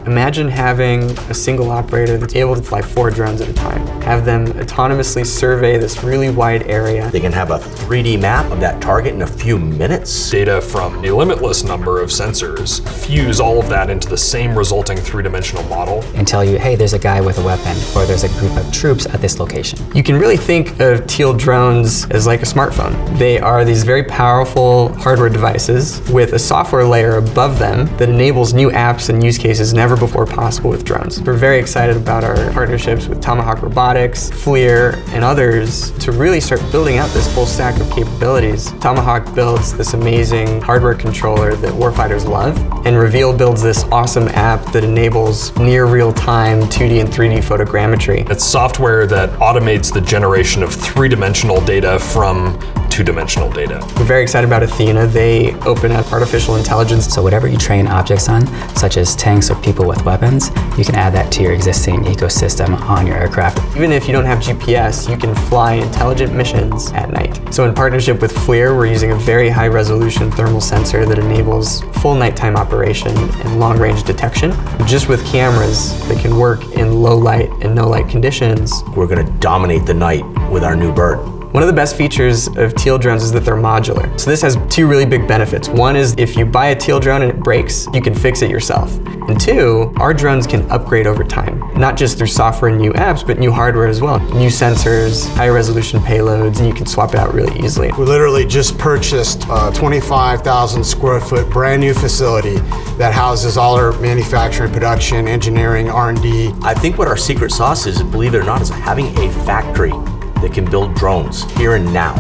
Imagine having a single operator that's able to fly 4 drones at a time, have them autonomously survey this really wide area. They can have a 3D map of that target in a few minutes. Data from a limitless number of sensors, fuse all of that into the same resulting 3-dimensional model. And tell you, hey, there's a guy with a weapon, or there's a group of troops at this location. You can really think of Teal drones as like a smartphone. They are these very powerful hardware devices with a software layer above them that enables new apps and use cases never before possible with drones. We're very excited about our partnerships with Tomahawk Robotics, FLIR, and others to really start building out this full stack of capabilities. Tomahawk builds this amazing hardware controller that warfighters love, and Reveal builds this awesome app that enables near real-time 2D and 3D photogrammetry. It's software that automates the generation of 3-dimensional data from 2-dimensional data. We're very excited about Athena. They open up artificial intelligence. So whatever you train objects on, such as tanks or people with weapons, you can add that to your existing ecosystem on your aircraft. Even if you don't have GPS, you can fly intelligent missions at night. So in partnership with FLIR, we're using a very high resolution thermal sensor that enables full nighttime operation and long range detection. Just with cameras that can work in low light and no light conditions. We're going to dominate the night with our new bird. One of the best features of Teal drones is that they're modular. So this has 2 really big benefits. One is if you buy a Teal drone and it breaks, you can fix it yourself. And 2, our drones can upgrade over time, not just through software and new apps, but new hardware as well. New sensors, high resolution payloads, and you can swap it out really easily. We literally just purchased a 25,000 square foot brand new facility that houses all our manufacturing, production, engineering, R&D. I think what our secret sauce is, believe it or not, is having a factory that can build drones here and now.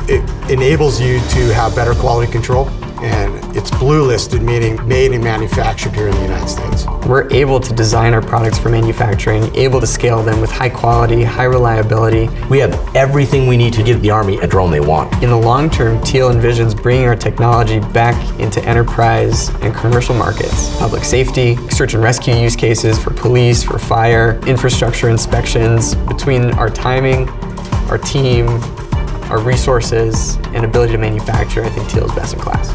It enables you to have better quality control, and it's blue listed, meaning made and manufactured here in the United States. We're able to design our products for manufacturing, able to scale them with high quality, high reliability. We have everything we need to give the Army a drone they want. In the long term, Teal envisions bringing our technology back into enterprise and commercial markets. Public safety, search and rescue use cases for police, for fire, infrastructure inspections. Between our timing, our team, our resources, and ability to manufacture, I think Teal is best in class.